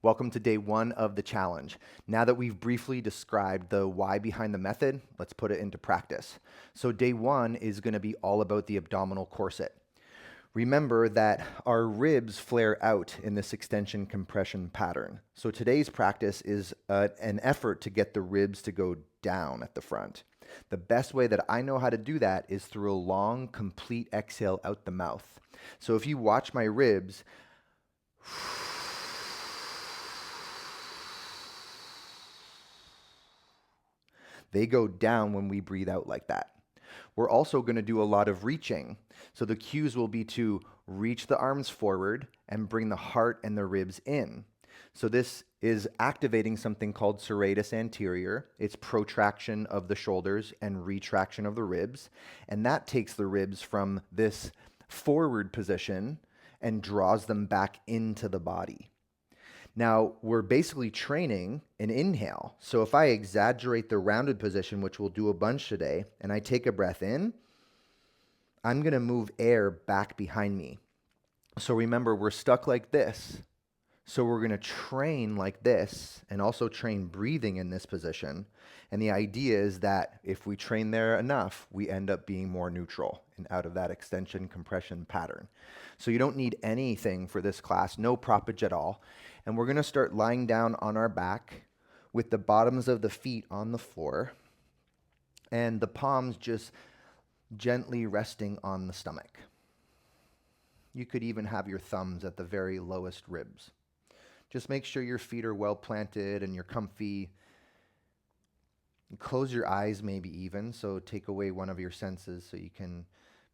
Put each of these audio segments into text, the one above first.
Welcome to day one of the challenge. Now that we've briefly described the why behind the method, let's put it into practice. So day one is going to be all about the abdominal corset. Remember that our ribs flare out in this extension compression pattern. So today's practice is an effort to get the ribs to go down at the front. The best way that I know how to do that is through a long, complete exhale out the mouth. So if you watch my ribs, they go down when we breathe out like that. We're also going to do a lot of reaching. So the cues will be to reach the arms forward and bring the heart and the ribs in. So this is activating something called serratus anterior. It's protraction of the shoulders and retraction of the ribs. And that takes the ribs from this forward position and draws them back into the body. Now, we're basically training an inhale. So if I exaggerate the rounded position, which we'll do a bunch today, and I take a breath in, I'm going to move air back behind me. So remember, we're stuck like this. So we're going to train like this and also train breathing in this position. And the idea is that if we train there enough, we end up being more neutral and out of that extension compression pattern. So you don't need anything for this class, no proppage at all. And we're going to start lying down on our back with the bottoms of the feet on the floor and the palms just gently resting on the stomach. You could even have your thumbs at the very lowest ribs. Just make sure your feet are well planted and you're comfy. Close your eyes maybe even, so take away one of your senses so you can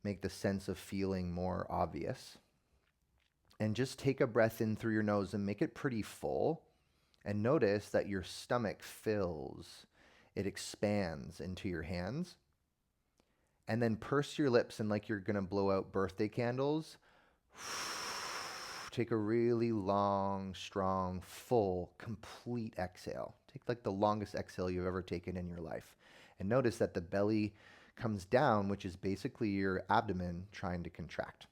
make the sense of feeling more obvious. And just take a breath in through your nose and make it pretty full. And notice that your stomach fills. It expands into your hands. And then purse your lips and like you're going to blow out birthday candles. Take a really long, strong, full, complete exhale. Take like the longest exhale you've ever taken in your life. And notice that the belly comes down, which is basically your abdomen trying to contract.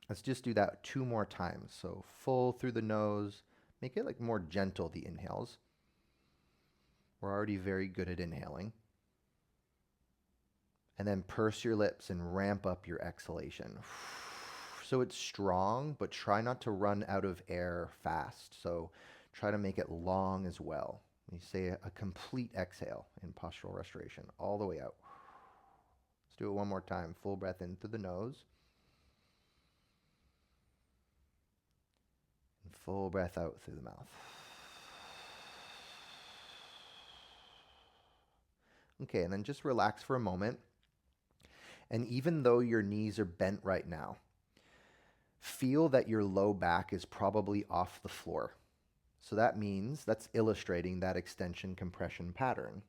Let's just do that 2 more times. So full through the nose. Make it like more gentle, the inhales. We're already very good at inhaling. And then purse your lips and ramp up your exhalation. So it's strong, but try not to run out of air fast. So try to make it long as well. You say a complete exhale in postural restoration, all the way out. Let's do it one more time. Full breath in through the nose. And full breath out through the mouth. Okay, and then just relax for a moment. And even though your knees are bent right now, feel that your low back is probably off the floor. So that means that's illustrating that extension compression pattern.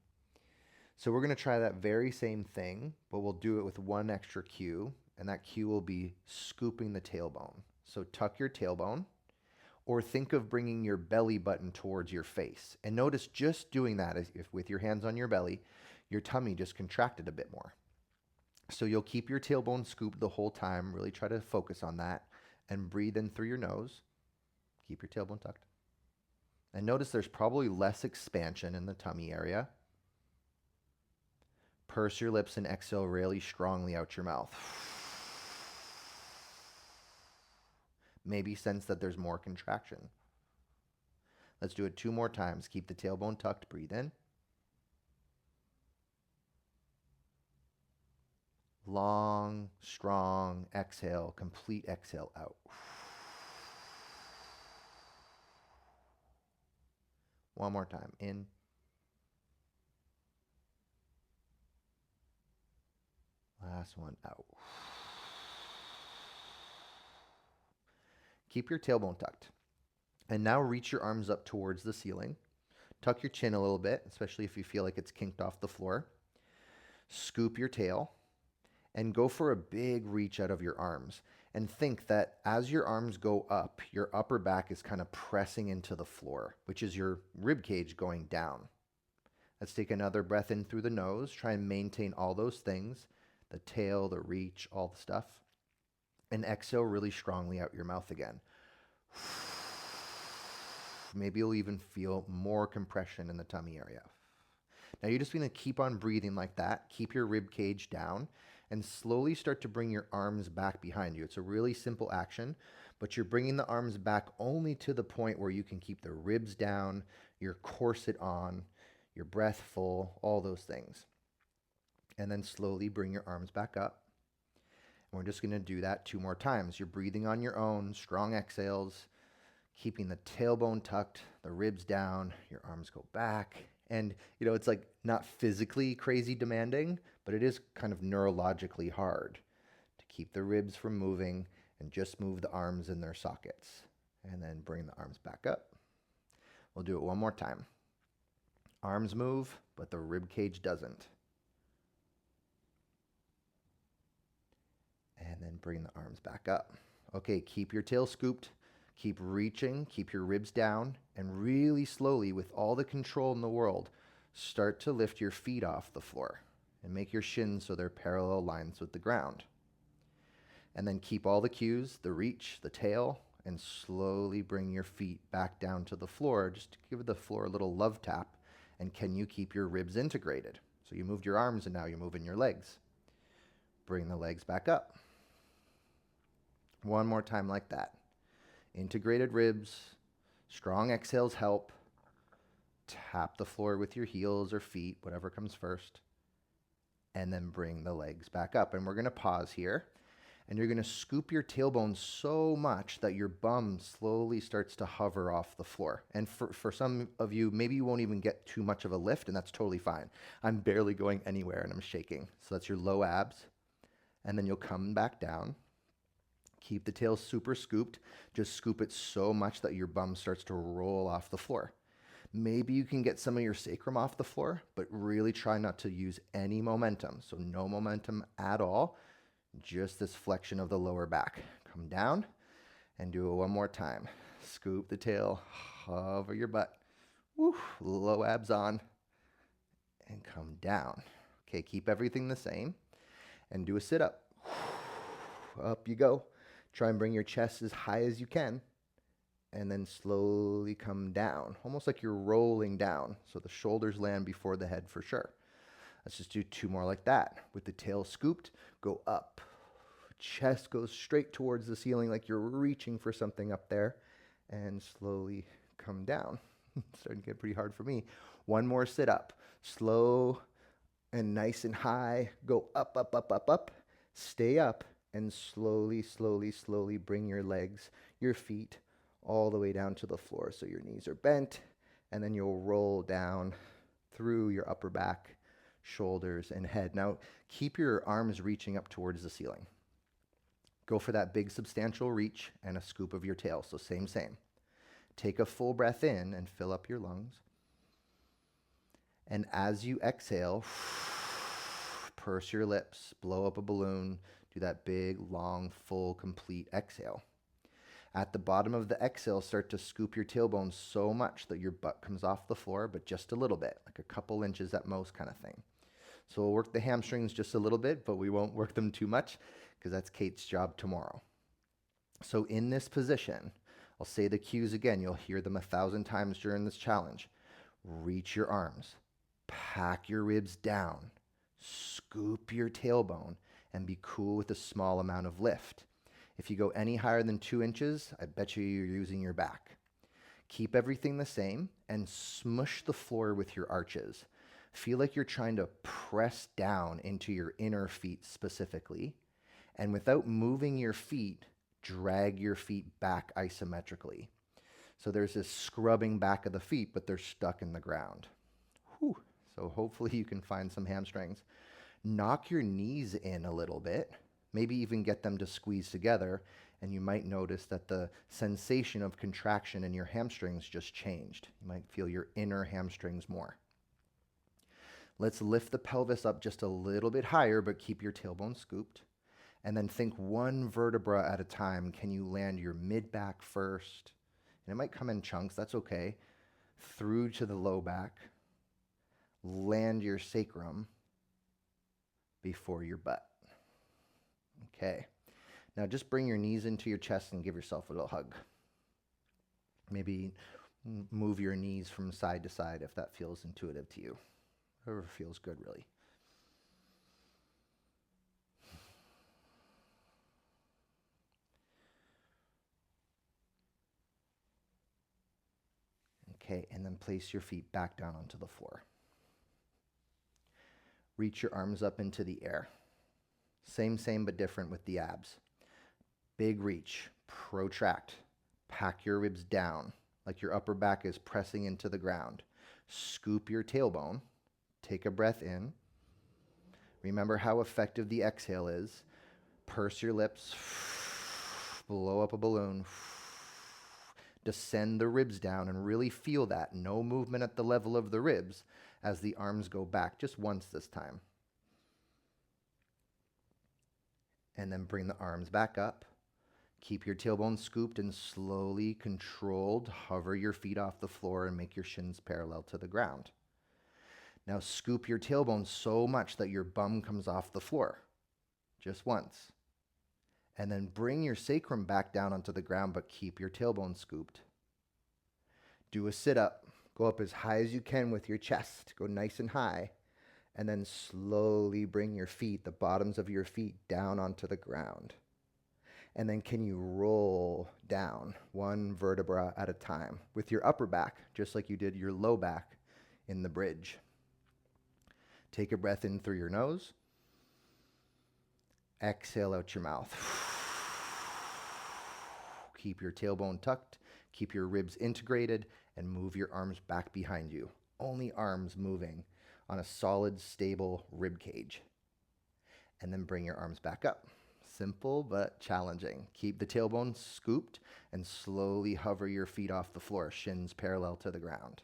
So we're going to try that very same thing, but we'll do it with one extra cue, and that cue will be scooping the tailbone. So tuck your tailbone, or think of bringing your belly button towards your face. And notice just doing that, if with your hands on your belly, your tummy just contracted a bit more. So you'll keep your tailbone scooped the whole time. Really try to focus on that. And breathe in through your nose. Keep your tailbone tucked. And notice there's probably less expansion in the tummy area. Purse your lips and exhale really strongly out your mouth. Maybe sense that there's more contraction. Let's do it 2 more times. Keep the tailbone tucked. Breathe in. Long, strong exhale, complete exhale out. One more time. In. Last one out. Keep your tailbone tucked. And now reach your arms up towards the ceiling. Tuck your chin a little bit, especially if you feel like it's kinked off the floor. Scoop your tail. And go for a big reach out of your arms. And think that as your arms go up, your upper back is kind of pressing into the floor, which is your rib cage going down. Let's take another breath in through the nose. Try and maintain all those things, the tail, the reach, all the stuff. And exhale really strongly out your mouth again. Maybe you'll even feel more compression in the tummy area. Now you're just going to keep on breathing like that. Keep your rib cage down and slowly start to bring your arms back behind you. It's a really simple action, but you're bringing the arms back only to the point where you can keep the ribs down, your corset on, your breath full, all those things. And then slowly bring your arms back up. And we're just going to do that 2 more times. You're breathing on your own, strong exhales, keeping the tailbone tucked, the ribs down, your arms go back. And, it's like not physically crazy demanding, but it is kind of neurologically hard to keep the ribs from moving and just move the arms in their sockets. And then bring the arms back up. We'll do it 1 more time. Arms move, but the rib cage doesn't. And then bring the arms back up. Okay, keep your tail scooped. Keep reaching, keep your ribs down, and really slowly, with all the control in the world, start to lift your feet off the floor and make your shins so they're parallel lines with the ground. And then keep all the cues, the reach, the tail, and slowly bring your feet back down to the floor, just to give the floor a little love tap. And can you keep your ribs integrated? So you moved your arms and now you're moving your legs. Bring the legs back up. 1 more time like that. Integrated ribs, strong exhales help. Tap the floor with your heels or feet, whatever comes first. And then bring the legs back up. And we're going to pause here. And you're going to scoop your tailbone so much that your bum slowly starts to hover off the floor. And for some of you, maybe you won't even get too much of a lift, and that's totally fine. I'm barely going anywhere and I'm shaking. So that's your low abs. And then you'll come back down. Keep the tail super scooped. Just scoop it so much that your bum starts to roll off the floor. Maybe you can get some of your sacrum off the floor, but really try not to use any momentum. So no momentum at all, just this flexion of the lower back. Come down and do it 1 more time. Scoop the tail, hover your butt. Woo, low abs on, and come down. Okay, keep everything the same and do a sit-up. Up you go. Try and bring your chest as high as you can, and then slowly come down, almost like you're rolling down, so the shoulders land before the head for sure. Let's just do 2 more like that. With the tail scooped, go up. Chest goes straight towards the ceiling like you're reaching for something up there, and slowly come down. It's starting to get pretty hard for me. 1 more sit-up. Slow and nice and high. Go up, up, up, up, up. Stay up. And slowly, slowly, slowly bring your legs, your feet, all the way down to the floor so your knees are bent, and then you'll roll down through your upper back, shoulders, and head. Now, keep your arms reaching up towards the ceiling. Go for that big substantial reach and a scoop of your tail, so same. Take a full breath in and fill up your lungs. And as you exhale, purse your lips, blow up a balloon. Do that big, long, full, complete exhale. At the bottom of the exhale, start to scoop your tailbone so much that your butt comes off the floor, but just a little bit, like a couple inches at most kind of thing. So we'll work the hamstrings just a little bit, but we won't work them too much because that's Kate's job tomorrow. So in this position, I'll say the cues again. You'll hear them 1,000 times during this challenge. Reach your arms, pack your ribs down, scoop your tailbone, and be cool with a small amount of lift. If you go any higher than 2 inches, I bet you're using your back. Keep everything the same and smush the floor with your arches. Feel like you're trying to press down into your inner feet specifically, and without moving your feet, drag your feet back isometrically. So there's this scrubbing back of the feet, but they're stuck in the ground. Whew. So hopefully you can find some hamstrings. Knock your knees in a little bit, maybe even get them to squeeze together, and you might notice that the sensation of contraction in your hamstrings just changed. You might feel your inner hamstrings more. Let's lift the pelvis up just a little bit higher, but keep your tailbone scooped. And then think 1 vertebra at a time. Can you land your mid-back first? And it might come in chunks, that's okay. Through to the low back. Land your sacrum before your butt. Okay. Now just bring your knees into your chest and give yourself a little hug. Maybe Move your knees from side to side if that feels intuitive to you. Whatever feels good, really. Okay, and then place your feet back down onto the floor. Reach your arms up into the air. Same, but different with the abs. Big reach, protract, pack your ribs down like your upper back is pressing into the ground. Scoop your tailbone, take a breath in. Remember how effective the exhale is. Purse your lips, blow up a balloon, descend the ribs down and really feel that. No movement at the level of the ribs as the arms go back, just once this time. And then bring the arms back up. Keep your tailbone scooped and slowly controlled. Hover your feet off the floor and make your shins parallel to the ground. Now scoop your tailbone so much that your bum comes off the floor. Just once. And then bring your sacrum back down onto the ground, but keep your tailbone scooped. Do a sit-up. Go up as high as you can with your chest. Go nice and high. And then slowly bring your feet, the bottoms of your feet, down onto the ground. And then can you roll down one vertebra at a time with your upper back, just like you did your low back in the bridge. Take a breath in through your nose. Exhale out your mouth. Keep your tailbone tucked, keep your ribs integrated, and move your arms back behind you. Only arms moving on a solid, stable rib cage. And then bring your arms back up. Simple but challenging. Keep the tailbone scooped and slowly hover your feet off the floor, shins parallel to the ground.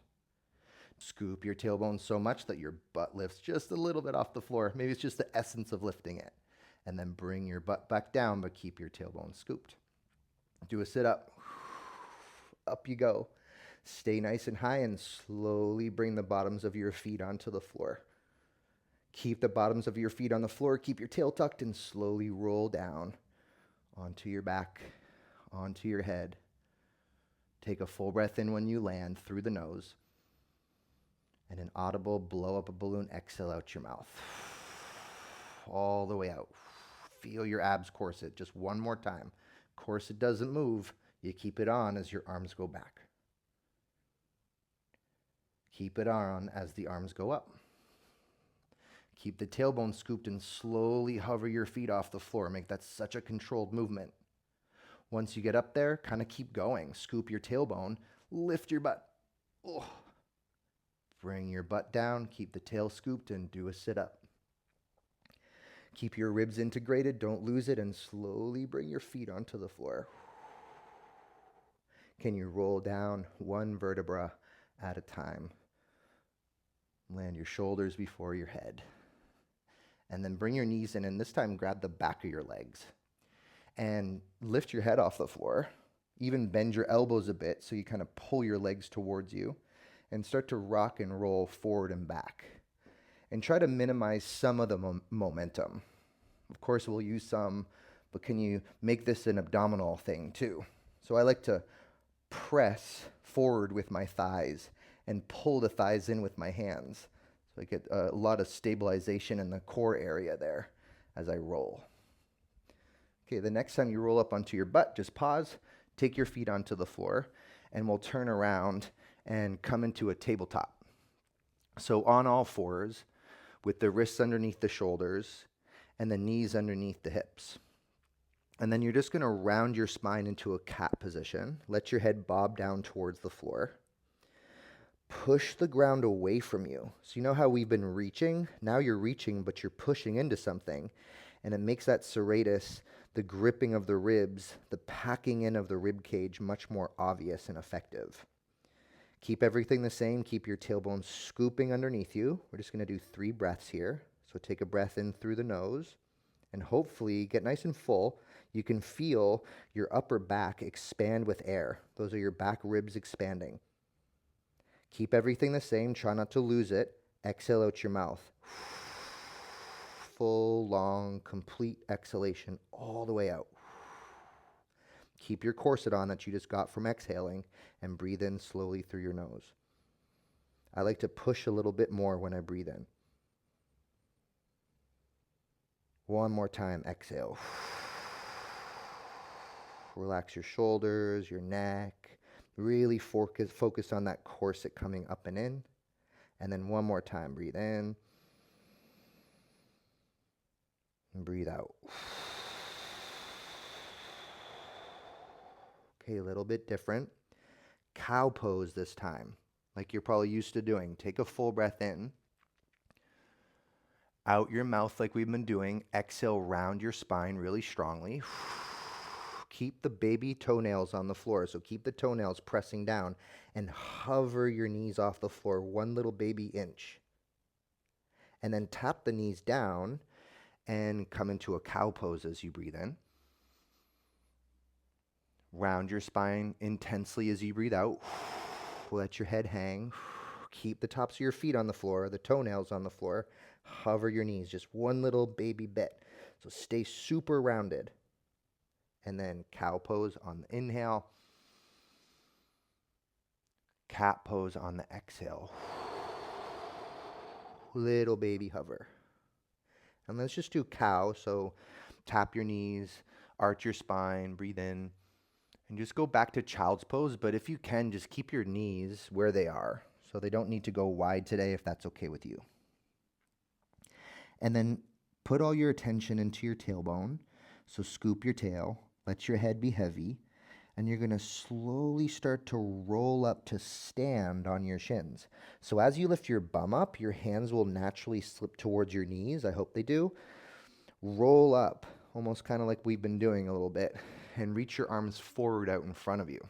Scoop your tailbone so much that your butt lifts just a little bit off the floor. Maybe it's just the essence of lifting it. And then bring your butt back down, but keep your tailbone scooped. Do a sit-up. Up you go. Stay nice and high and slowly bring the bottoms of your feet onto the floor. Keep the bottoms of your feet on the floor. Keep your tail tucked and slowly roll down onto your back, onto your head. Take a full breath in when you land through the nose. And an audible blow up a balloon, exhale out your mouth. All the way out. Feel your abs corset just one more time. Corset doesn't move. You keep it on as your arms go back. Keep it on as the arms go up. Keep the tailbone scooped and slowly hover your feet off the floor. Make that such a controlled movement. Once you get up there, kind of keep going. Scoop your tailbone, lift your butt. Oh. Bring your butt down, keep the tail scooped, and do a sit-up. Keep your ribs integrated, don't lose it, and slowly bring your feet onto the floor. Can you roll down one vertebra at a time? Land your shoulders before your head. And then bring your knees in, and this time grab the back of your legs. And lift your head off the floor. Even bend your elbows a bit so you kind of pull your legs towards you. And start to rock and roll forward and back. And try to minimize some of the momentum. Of course, we'll use some, but can you make this an abdominal thing too? So I like to press forward with my thighs and pull the thighs in with my hands. So I get a lot of stabilization in the core area there as I roll. Okay, the next time you roll up onto your butt, just pause, take your feet onto the floor, and we'll turn around and come into a tabletop. So on all fours, with the wrists underneath the shoulders and the knees underneath the hips. And then you're just going to round your spine into a cat position. Let your head bob down towards the floor. Push the ground away from you. So you know how we've been reaching? Now you're reaching, but you're pushing into something. And it makes that serratus, the gripping of the ribs, the packing in of the rib cage much more obvious and effective. Keep everything the same. Keep your tailbone scooping underneath you. We're just going to do 3 breaths here. So take a breath in through the nose and hopefully get nice and full. You can feel your upper back expand with air. Those are your back ribs expanding. Keep everything the same. Try not to lose it. Exhale out your mouth. Full, long, complete exhalation all the way out. Keep your corset on that you just got from exhaling and breathe in slowly through your nose. I like to push a little bit more when I breathe in. One more time, exhale. Relax your shoulders, your neck. Really focus on that corset coming up and in. And then one more time, breathe in. And breathe out. Okay, a little bit different. Cow pose this time, like you're probably used to doing. Take a full breath in. Out your mouth like we've been doing. Exhale, round your spine really strongly. Keep the baby toenails on the floor. So keep the toenails pressing down and hover your knees off the floor, one little baby inch. And then tap the knees down and come into a cow pose as you breathe in. Round your spine intensely as you breathe out. Let your head hang. Keep the tops of your feet on the floor, the toenails on the floor. Hover your knees, just one little baby bit. So stay super rounded. And then cow pose on the inhale. Cat pose on the exhale. Little baby hover. And let's just do cow. So tap your knees, arch your spine, breathe in. And just go back to child's pose. But if you can, just keep your knees where they are. So they don't need to go wide today if that's okay with you. And then put all your attention into your tailbone. So scoop your tail, let your head be heavy, and you're going to slowly start to roll up to stand on your shins. So as you lift your bum up, your hands will naturally slip towards your knees. I hope they do. Roll up, almost kind of like we've been doing a little bit, and reach your arms forward out in front of you.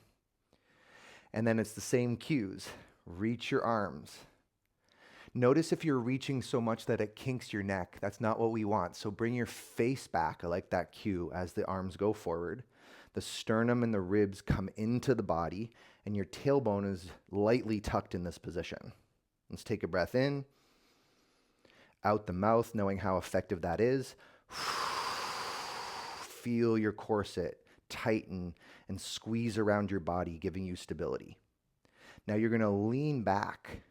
And then it's the same cues. Reach your arms. Notice if you're reaching so much that it kinks your neck. That's not what we want. So bring your face back. I like that cue as the arms go forward. The sternum and the ribs come into the body, and your tailbone is lightly tucked in this position. Let's take a breath in. Out the mouth, knowing how effective that is. Feel your corset tighten and squeeze around your body, giving you stability. Now you're going to lean back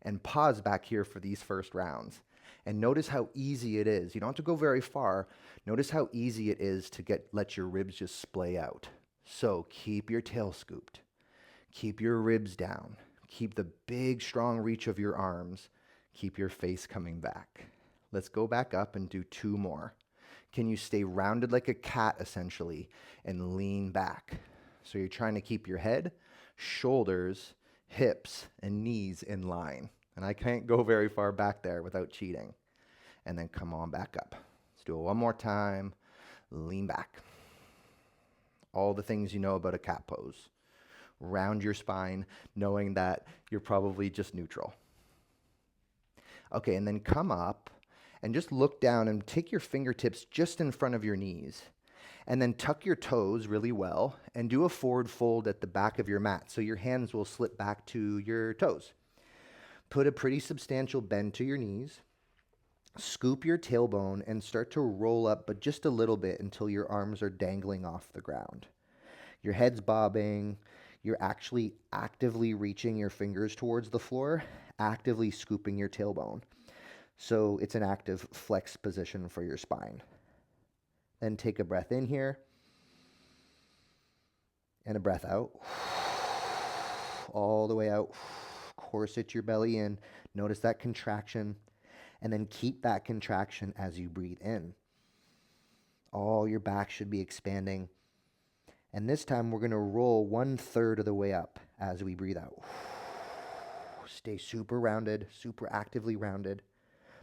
and pause back here for these first rounds. And notice how easy it is. You don't have to go very far. Notice how easy it is to let your ribs just splay out. So keep your tail scooped. Keep your ribs down. Keep the big, strong reach of your arms. Keep your face coming back. Let's go back up and do two more. Can you stay rounded like a cat, essentially, and lean back? So you're trying to keep your head, shoulders, hips, and knees in line. And I can't go very far back there without cheating. And then come on back up. Let's do it one more time. Lean back. All the things you know about a cat pose. Round your spine, knowing that you're probably just neutral. Okay, and then come up and just look down and take your fingertips just in front of your knees. And then tuck your toes really well and do a forward fold at the back of your mat. So your hands will slip back to your toes. Put a pretty substantial bend to your knees. Scoop your tailbone and start to roll up, but just a little bit until your arms are dangling off the ground. Your head's bobbing. You're actually actively reaching your fingers towards the floor, actively scooping your tailbone. So it's an active flex position for your spine. Then take a breath in here and a breath out. All the way out. Corset your belly in. Notice that contraction. And then keep that contraction as you breathe in. All your back should be expanding. And this time we're going to roll 1/3 of the way up as we breathe out. Stay super rounded, super actively rounded.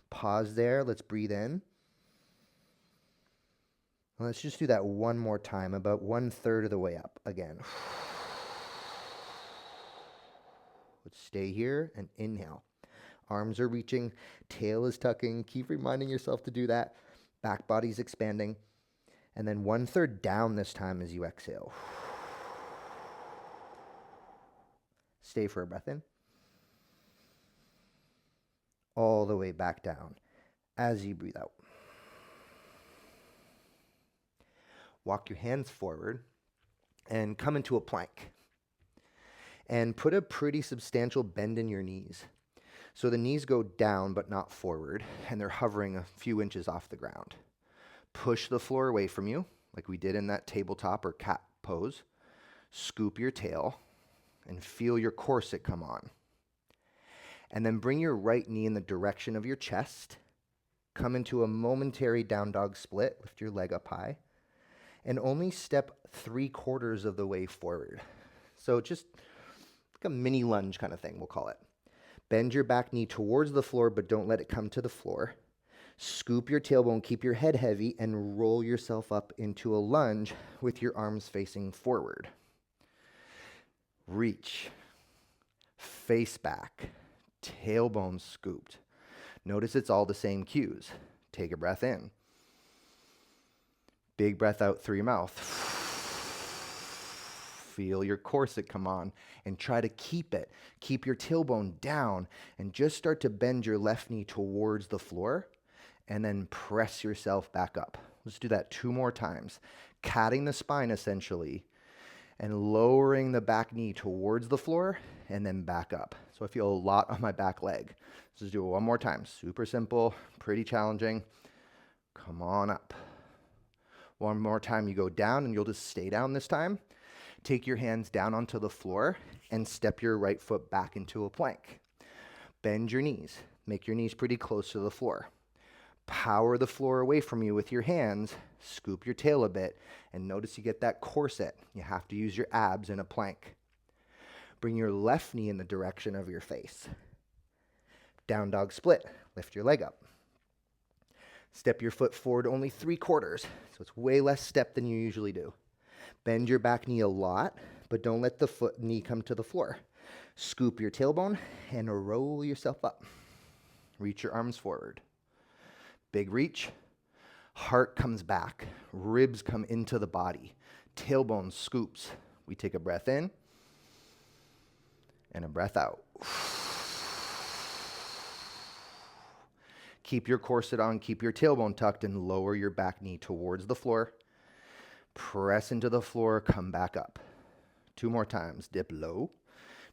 Pause there. Let's breathe in. Let's just do that one more time, about 1/3 of the way up again. Let's stay here and inhale. Arms are reaching, tail is tucking. Keep reminding yourself to do that. Back body's expanding. And then 1/3 down this time as you exhale. Stay for a breath in. All the way back down as you breathe out. Walk your hands forward and come into a plank. And put a pretty substantial bend in your knees. So the knees go down but not forward, and they're hovering a few inches off the ground. Push the floor away from you, like we did in that tabletop or cat pose. Scoop your tail and feel your corset come on. And then bring your right knee in the direction of your chest. Come into a momentary down dog split. Lift your leg up high. And only step 3/4 of the way forward. So just like a mini lunge kind of thing, we'll call it. Bend your back knee towards the floor, but don't let it come to the floor. Scoop your tailbone, keep your head heavy, and roll yourself up into a lunge with your arms facing forward. Reach. Face back. Tailbone scooped. Notice it's all the same cues. Take a breath in. Big breath out through your mouth. Feel your corset come on and try to keep it. Keep your tailbone down and just start to bend your left knee towards the floor and then press yourself back up. Let's do that 2 more times. Catting the spine essentially and lowering the back knee towards the floor and then back up. So I feel a lot on my back leg. Let's do it 1 more time. Super simple, pretty challenging. Come on up. 1 more time, you go down and you'll just stay down this time. Take your hands down onto the floor and step your right foot back into a plank. Bend your knees. Make your knees pretty close to the floor. Power the floor away from you with your hands. Scoop your tail a bit and notice you get that corset. You have to use your abs in a plank. Bring your left knee in the direction of your face. Down dog split. Lift your leg up. Step your foot forward only 3/4, so it's way less step than you usually do. Bend your back knee a lot, but don't let the knee come to the floor. Scoop your tailbone and roll yourself up. Reach your arms forward. Big reach. Heart comes back. Ribs come into the body. Tailbone scoops. We take a breath in and a breath out. Keep your corset on, keep your tailbone tucked, and lower your back knee towards the floor. Press into the floor, come back up. 2 more times. Dip low.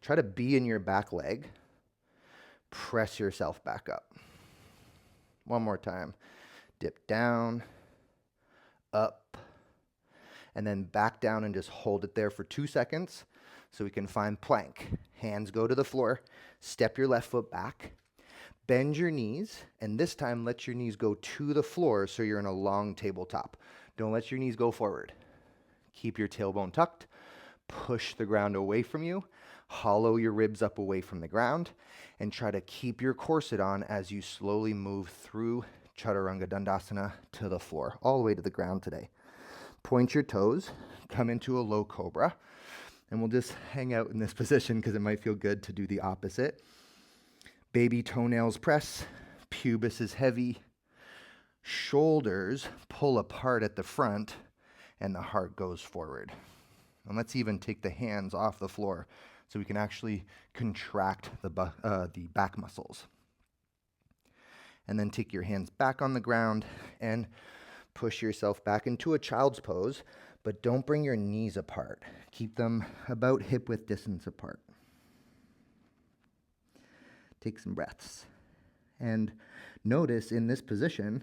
Try to be in your back leg. Press yourself back up. 1 more time. Dip down, up, and then back down and just hold it there for 2 seconds so we can find plank. Hands go to the floor. Step your left foot back. Bend your knees, and this time let your knees go to the floor so you're in a long tabletop. Don't let your knees go forward. Keep your tailbone tucked. Push the ground away from you. Hollow your ribs up away from the ground. And try to keep your corset on as you slowly move through Chaturanga Dandasana to the floor, all the way to the ground today. Point your toes. Come into a low cobra. And we'll just hang out in this position because it might feel good to do the opposite. Baby toenails press. Pubis is heavy. Shoulders pull apart at the front and the heart goes forward. And let's even take the hands off the floor so we can actually contract the back muscles. And then take your hands back on the ground and push yourself back into a child's pose, but don't bring your knees apart. Keep them about hip width distance apart. Take some breaths. And notice in this position,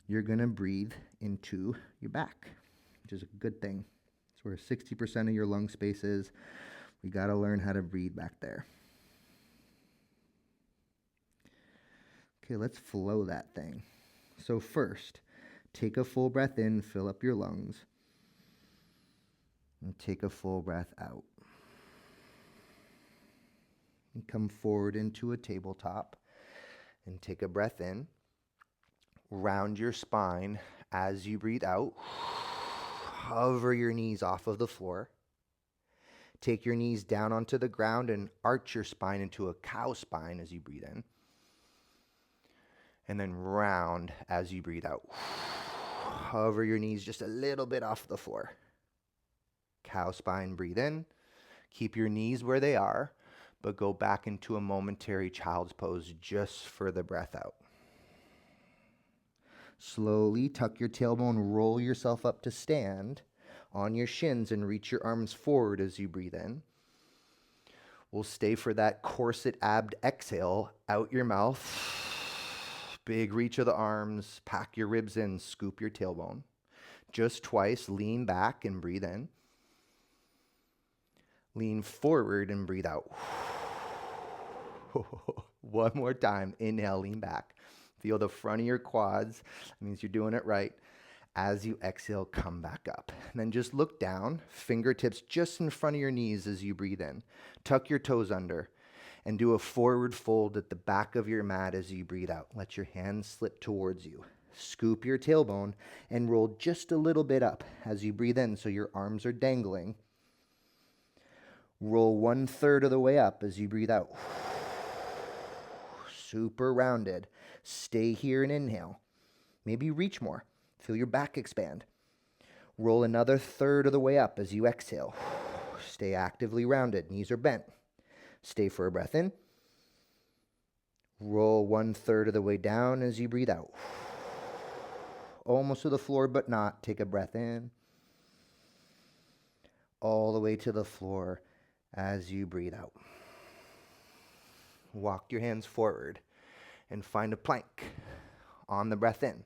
you're going to breathe into your back, which is a good thing. It's where 60% of your lung space is. We got to learn how to breathe back there. Okay, let's flow that thing. So first, take a full breath in, fill up your lungs, and take a full breath out. And come forward into a tabletop and take a breath in. Round your spine as you breathe out. Hover your knees off of the floor. Take your knees down onto the ground and arch your spine into a cow spine as you breathe in. And then round as you breathe out. Hover your knees just a little bit off the floor. Cow spine, breathe in. Keep your knees where they are, but go back into a momentary child's pose just for the breath out. Slowly tuck your tailbone, roll yourself up to stand on your shins and reach your arms forward as you breathe in. We'll stay for that corset abd exhale, out your mouth. Big reach of the arms, pack your ribs in, scoop your tailbone. Just twice, lean back and breathe in. Lean forward and breathe out. One more time, inhale, lean back. Feel the front of your quads, that means you're doing it right. As you exhale, come back up. And then just look down, fingertips just in front of your knees as you breathe in. Tuck your toes under and do a forward fold at the back of your mat as you breathe out. Let your hands slip towards you. Scoop your tailbone and roll just a little bit up as you breathe in so your arms are dangling. Roll 1/3 of the way up as you breathe out. Super rounded. Stay here and inhale. Maybe reach more. Feel your back expand. Roll another 1/3 of the way up as you exhale. Stay actively rounded. Knees are bent. Stay for a breath in. Roll 1/3 of the way down as you breathe out. Almost to the floor, but not. Take a breath in. All the way to the floor as you breathe out. Walk your hands forward and find a plank on the breath in.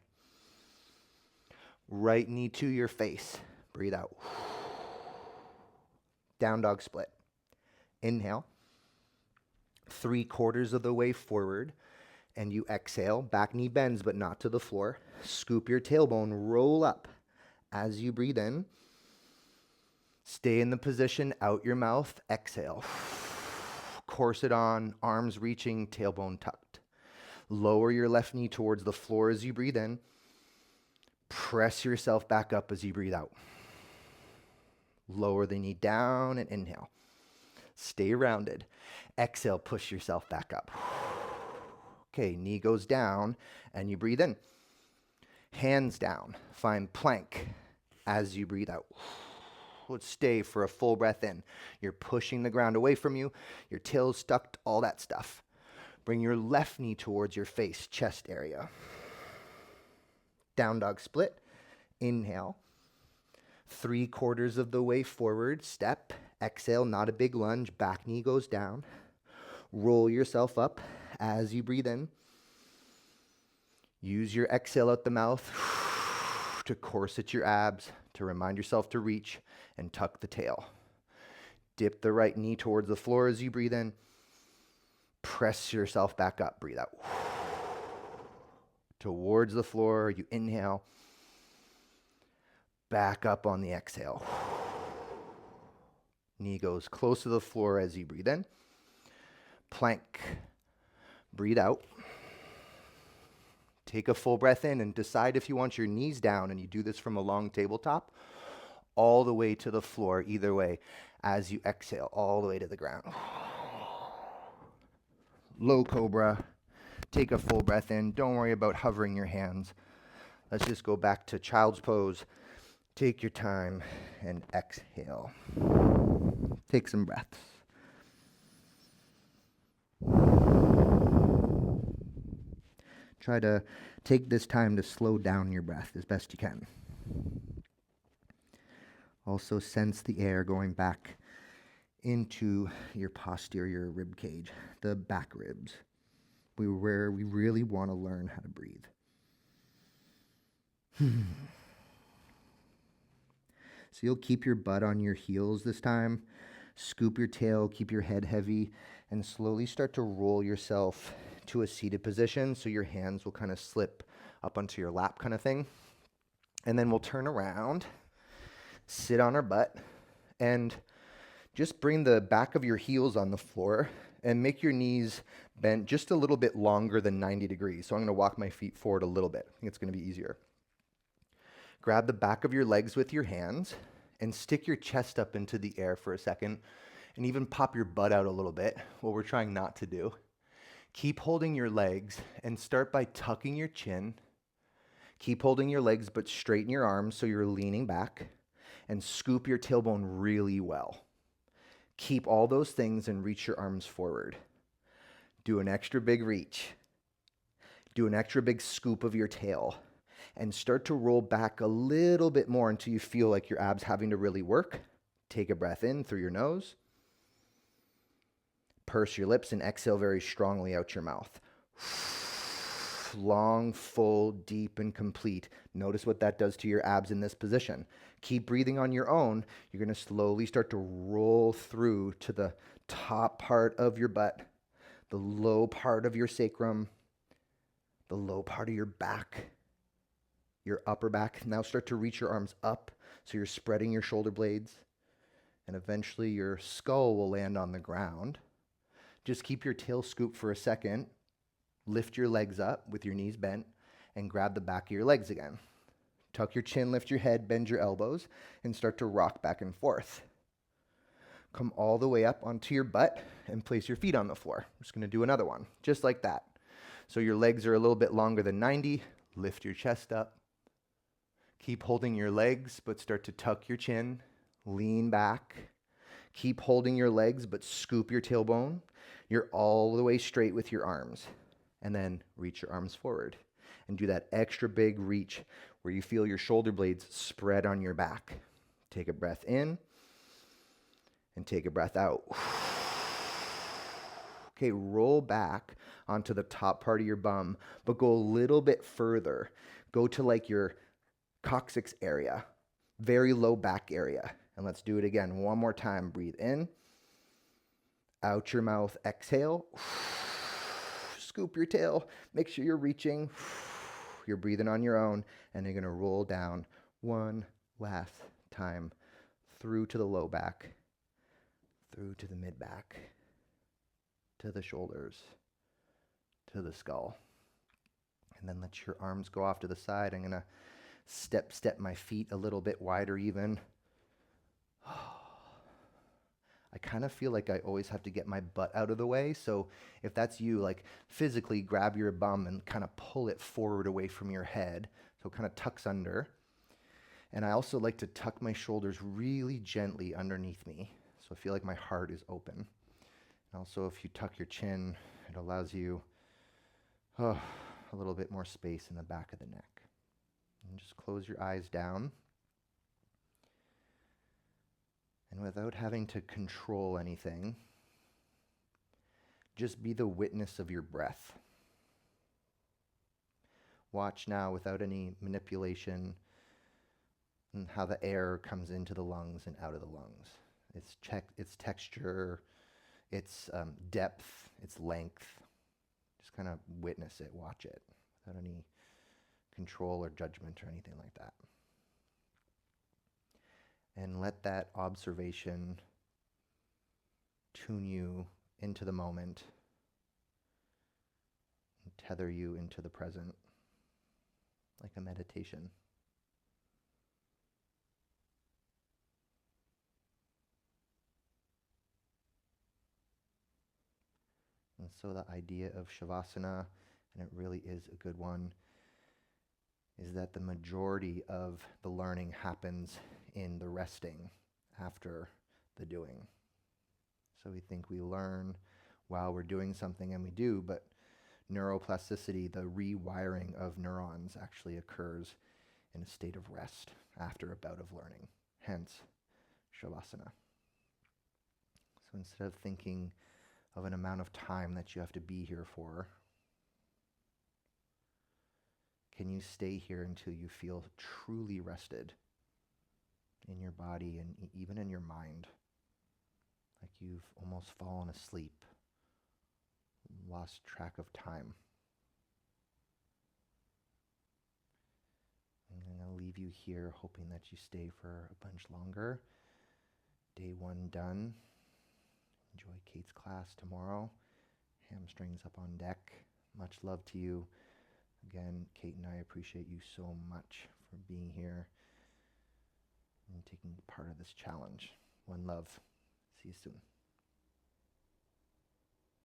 Right knee to your face. Breathe out. Down dog split. Inhale. 3/4 of the way forward. And you exhale. Back knee bends, but not to the floor. Scoop your tailbone. Roll up as you breathe in. Stay in the position. Out your mouth. Exhale. Corset on. Arms reaching. Tailbone tucked. Lower your left knee towards the floor as you breathe in. Press yourself back up as you breathe out. Lower the knee down and inhale. Stay rounded. Exhale, push yourself back up. Okay, knee goes down and you breathe in. Hands down. Find plank as you breathe out. Let's stay for a full breath in. You're pushing the ground away from you. Your tail's stuck, all that stuff. Bring your left knee towards your face, chest area. Down dog split. Inhale. 3/4 of the way forward. Step. Exhale, not a big lunge. Back knee goes down. Roll yourself up as you breathe in. Use your exhale out the mouth to corset your abs, to remind yourself to reach and tuck the tail. Dip the right knee towards the floor as you breathe in. Press yourself back up. Breathe out. Towards the floor, you inhale. Back up on the exhale. Knee goes close to the floor as you breathe in. Plank. Breathe out. Take a full breath in and decide if you want your knees down, and you do this from a long tabletop, all the way to the floor, either way, as you exhale, all the way to the ground. Low cobra. Take a full breath in. Don't worry about hovering your hands. Let's just go back to child's pose. Take your time and exhale. Take some breaths. Try to take this time to slow down your breath as best you can. Also sense the air going back into your posterior rib cage, the back ribs, where we really want to learn how to breathe. So you'll keep your butt on your heels this time. Scoop your tail, keep your head heavy, and slowly start to roll yourself to a seated position so your hands will kind of slip up onto your lap kind of thing. And then we'll turn around, sit on our butt, and just bring the back of your heels on the floor and make your knees bent just a little bit longer than 90 degrees. So I'm going to walk my feet forward a little bit. I think it's going to be easier. Grab the back of your legs with your hands and stick your chest up into the air for a second, and even pop your butt out a little bit, what we're trying not to do. Keep holding your legs and start by tucking your chin. Keep holding your legs but straighten your arms so you're leaning back, and scoop your tailbone really well. Keep all those things and reach your arms forward. Do an extra big reach. Do an extra big scoop of your tail. and start to roll back a little bit more until you feel like your abs having to really work. Take a breath in through your nose. Purse your lips and exhale very strongly out your mouth. Long, full, deep, and complete. Notice what that does to your abs in this position. Keep breathing on your own. You're going to slowly start to roll through to the top part of your butt, the low part of your sacrum, the low part of your back, your upper back. Now start to reach your arms up so you're spreading your shoulder blades, and eventually your skull will land on the ground. Just keep your tail scooped for a second. Lift your legs up with your knees bent and grab the back of your legs again. Tuck your chin, lift your head, bend your elbows, and start to rock back and forth. Come all the way up onto your butt and place your feet on the floor. I'm just going to do another one, just like that. So your legs are a little bit longer than 90. Lift your chest up. Keep holding your legs, but start to tuck your chin. Lean back. Keep holding your legs, but scoop your tailbone. You're all the way straight with your arms. And then reach your arms forward. And do that extra big reach where you feel your shoulder blades spread on your back. Take a breath in. And take a breath out. Okay, roll back onto the top part of your bum, but go a little bit further. Go to like your coccyx area, very low back area. And let's do it again. One more time. Breathe in. Out your mouth. Exhale. Scoop your tail. Make sure you're reaching. You're breathing on your own. And you're going to roll down one last time through to the low back, through to the mid back, to the shoulders, to the skull. And then let your arms go off to the side. I'm going to step my feet a little bit wider even. I kind of feel like I always have to get my butt out of the way. So if that's you, like physically grab your bum and kind of pull it forward away from your head. So it kind of tucks under. And I also like to tuck my shoulders really gently underneath me. So I feel like my heart is open. And also if you tuck your chin, it allows you a little bit more space in the back of the neck. And just close your eyes down. And without having to control anything, just be the witness of your breath. Watch now without any manipulation and how the air comes into the lungs and out of the lungs. Its texture, its depth, its length. Just kind of witness it, watch it, without any control or judgment or anything like that. And let that observation tune you into the moment and tether you into the present like a meditation. And so the idea of Shavasana, and it really is a good one, is that the majority of the learning happens in the resting after the doing. So we think we learn while we're doing something, and we do, but neuroplasticity, the rewiring of neurons, actually occurs in a state of rest after a bout of learning, hence Shavasana. So instead of thinking of an amount of time that you have to be here for, can you stay here until you feel truly rested in your body and even in your mind? Like you've almost fallen asleep, lost track of time. I'm going to leave you here hoping that you stay for a bunch longer. Day 1 done. Enjoy Kate's class tomorrow. Hamstrings up on deck. Much love to you. Again, Kate and I appreciate you so much for being here and taking part of this challenge. One love. See you soon.